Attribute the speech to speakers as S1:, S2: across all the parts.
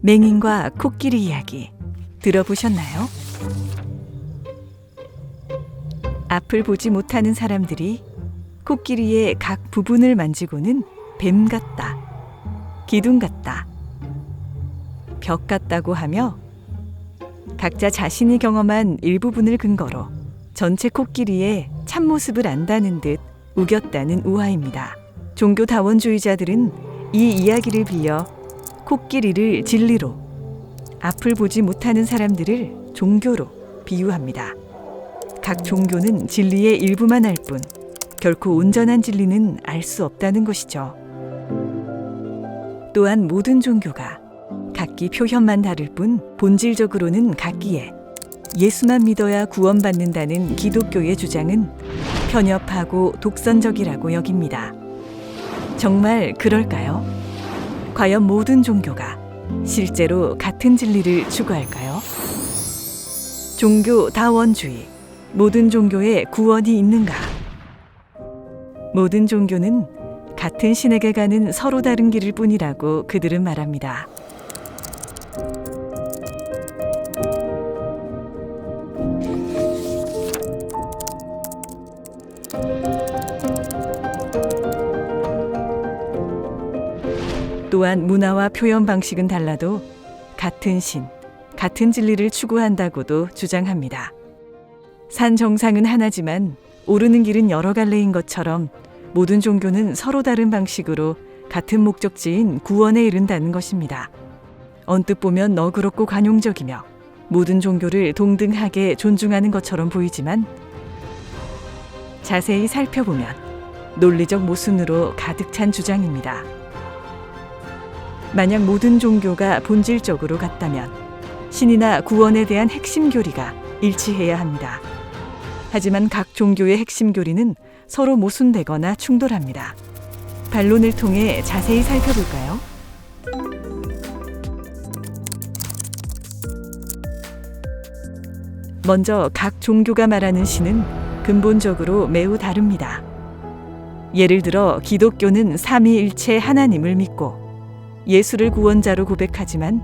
S1: 맹인과 코끼리 이야기 들어보셨나요? 앞을 보지 못하는 사람들이 코끼리의 각 부분을 만지고는 뱀 같다, 기둥 같다, 벽 같다고 하며 각자 자신이 경험한 일부분을 근거로 전체 코끼리의 참모습을 안다는 듯 우겼다는 우화입니다. 종교다원주의자들은 이 이야기를 빌려 코끼리를 진리로, 앞을 보지 못하는 사람들을 종교로 비유합니다. 각 종교는 진리의 일부만 알 뿐 결코 온전한 진리는 알 수 없다는 것이죠. 또한 모든 종교가 각기 표현만 다를 뿐 본질적으로는 같기에 예수만 믿어야 구원받는다는 기독교의 주장은 편협하고 독선적이라고 여깁니다. 정말 그럴까요? 과연 모든 종교가 실제로 같은 진리를 추구할까요? 종교다원주의, 모든 종교에 구원이 있는가? 모든 종교는 같은 신에게 가는 서로 다른 길일 뿐이라고 그들은 말합니다. 또한 문화와 표현 방식은 달라도 같은 신, 같은 진리를 추구한다고도 주장합니다. 산 정상은 하나지만 오르는 길은 여러 갈래인 것처럼 모든 종교는 서로 다른 방식으로 같은 목적지인 구원에 이른다는 것입니다. 언뜻 보면 너그럽고 관용적이며 모든 종교를 동등하게 존중하는 것처럼 보이지만 자세히 살펴보면 논리적 모순으로 가득 찬 주장입니다. 만약 모든 종교가 본질적으로 같다면 신이나 구원에 대한 핵심 교리가 일치해야 합니다. 하지만 각 종교의 핵심 교리는 서로 모순되거나 충돌합니다. 반론을 통해 자세히 살펴볼까요? 먼저 각 종교가 말하는 신은 근본적으로 매우 다릅니다. 예를 들어 기독교는 삼위일체 하나님을 믿고 예수를 구원자로 고백하지만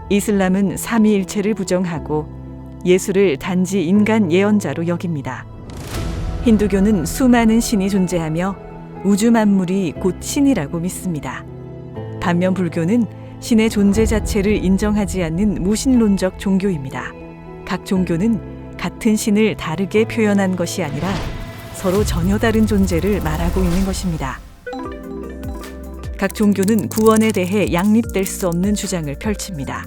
S1: 이슬람은 삼위일체를 부정하고 예수를 단지 인간 예언자로 여깁니다. 힌두교는 수많은 신이 존재하며 우주 만물이 곧 신이라고 믿습니다. 반면 불교는 신의 존재 자체를 인정하지 않는 무신론적 종교입니다. 각 종교는 같은 신을 다르게 표현한 것이 아니라 서로 전혀 다른 존재를 말하고 있는 것입니다. 각 종교는 구원에 대해 양립될 수 없는 주장을 펼칩니다.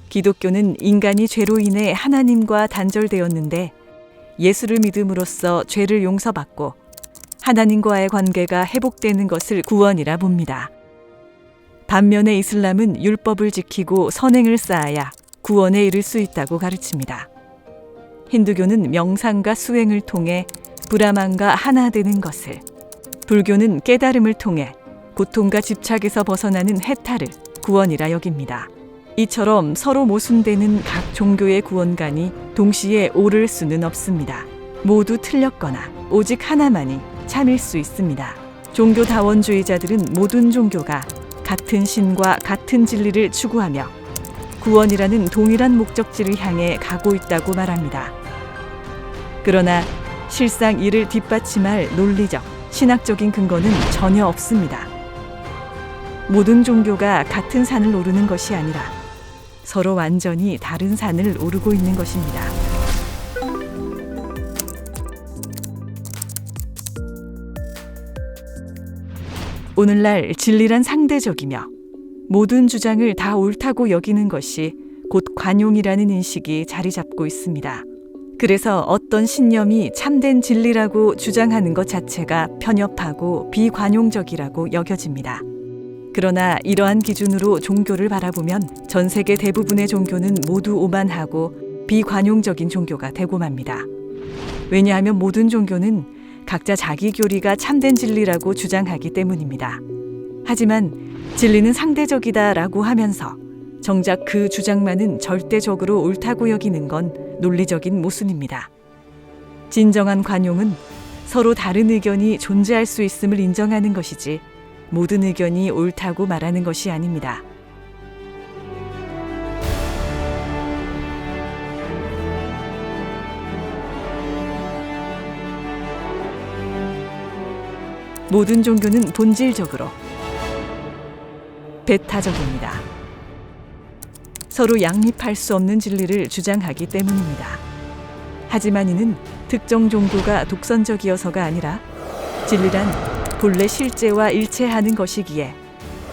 S1: 기독교는 인간이 죄로 인해 하나님과 단절되었는데 예수를 믿음으로써 죄를 용서받고 하나님과의 관계가 회복되는 것을 구원이라 봅니다. 반면에 이슬람은 율법을 지키고 선행을 쌓아야 구원에 이를 수 있다고 가르칩니다. 힌두교는 명상과 수행을 통해 브라만과 하나 되는 것을, 불교는 깨달음을 통해 고통과 집착에서 벗어나는 해탈을 구원이라 여깁니다. 이처럼 서로 모순되는 각 종교의 구원관이 동시에 옳을 수는 없습니다. 모두 틀렸거나 오직 하나만이 참일 수 있습니다. 종교다원주의자들은 모든 종교가 같은 신과 같은 진리를 추구하며 구원이라는 동일한 목적지를 향해 가고 있다고 말합니다. 그러나 실상 이를 뒷받침할 논리적, 신학적인 근거는 전혀 없습니다. 모든 종교가 같은 산을 오르는 것이 아니라 서로 완전히 다른 산을 오르고 있는 것입니다. 오늘날 진리란 상대적이며 모든 주장을 다 옳다고 여기는 것이 곧 관용이라는 인식이 자리 잡고 있습니다. 그래서 어떤 신념이 참된 진리라고 주장하는 것 자체가 편협하고 비관용적이라고 여겨집니다. 그러나 이러한 기준으로 종교를 바라보면 전 세계 대부분의 종교는 모두 오만하고 비관용적인 종교가 되고 맙니다. 왜냐하면 모든 종교는 각자 자기 교리가 참된 진리라고 주장하기 때문입니다. 하지만 진리는 상대적이다라고 하면서 정작 그 주장만은 절대적으로 옳다고 여기는 건 논리적인 모순입니다. 진정한 관용은 서로 다른 의견이 존재할 수 있음을 인정하는 것이지 모든 의견이 옳다고 말하는 것이 아닙니다. 모든 종교는 본질적으로 배타적입니다. 서로 양립할 수 없는 진리를 주장하기 때문입니다. 하지만 이는 특정 종교가 독선적이어서가 아니라 진리란 본래 실제와 일체하는 것이기에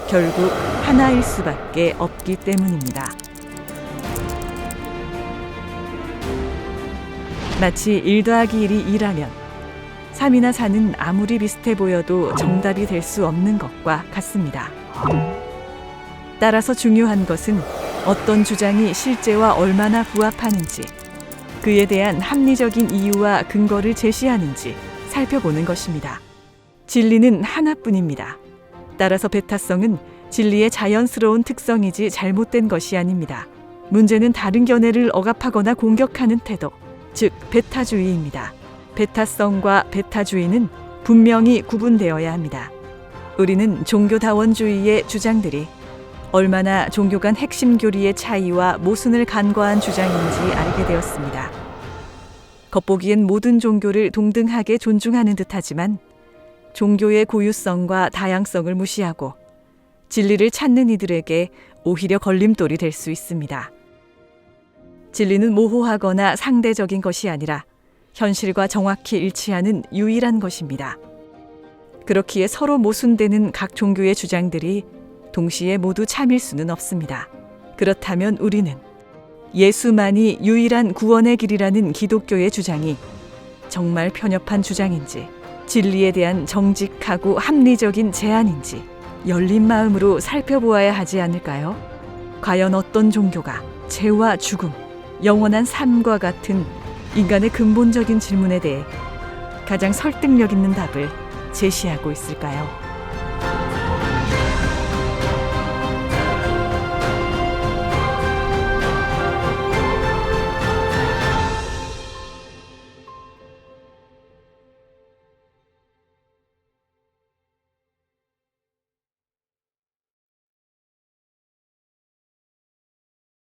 S1: 결국 하나일 수밖에 없기 때문입니다. 마치 1 더하기 1이 2라면 3이나 4는 아무리 비슷해 보여도 정답이 될 수 없는 것과 같습니다. 따라서 중요한 것은 어떤 주장이 실제와 얼마나 부합하는지, 그에 대한 합리적인 이유와 근거를 제시하는지 살펴보는 것입니다. 진리는 하나뿐입니다. 따라서 배타성은 진리의 자연스러운 특성이지 잘못된 것이 아닙니다. 문제는 다른 견해를 억압하거나 공격하는 태도, 즉 배타주의입니다. 배타성과 배타주의는 분명히 구분되어야 합니다. 우리는 종교다원주의의 주장들이 얼마나 종교 간 핵심 교리의 차이와 모순을 간과한 주장인지 알게 되었습니다. 겉보기엔 모든 종교를 동등하게 존중하는 듯하지만 종교의 고유성과 다양성을 무시하고 진리를 찾는 이들에게 오히려 걸림돌이 될 수 있습니다. 진리는 모호하거나 상대적인 것이 아니라 현실과 정확히 일치하는 유일한 것입니다. 그렇기에 서로 모순되는 각 종교의 주장들이 동시에 모두 참일 수는 없습니다. 그렇다면 우리는 예수만이 유일한 구원의 길이라는 기독교의 주장이 정말 편협한 주장인지, 진리에 대한 정직하고 합리적인 제안인지 열린 마음으로 살펴보아야 하지 않을까요? 과연 어떤 종교가 죄와 죽음, 영원한 삶과 같은 인간의 근본적인 질문에 대해 가장 설득력 있는 답을 제시하고 있을까요?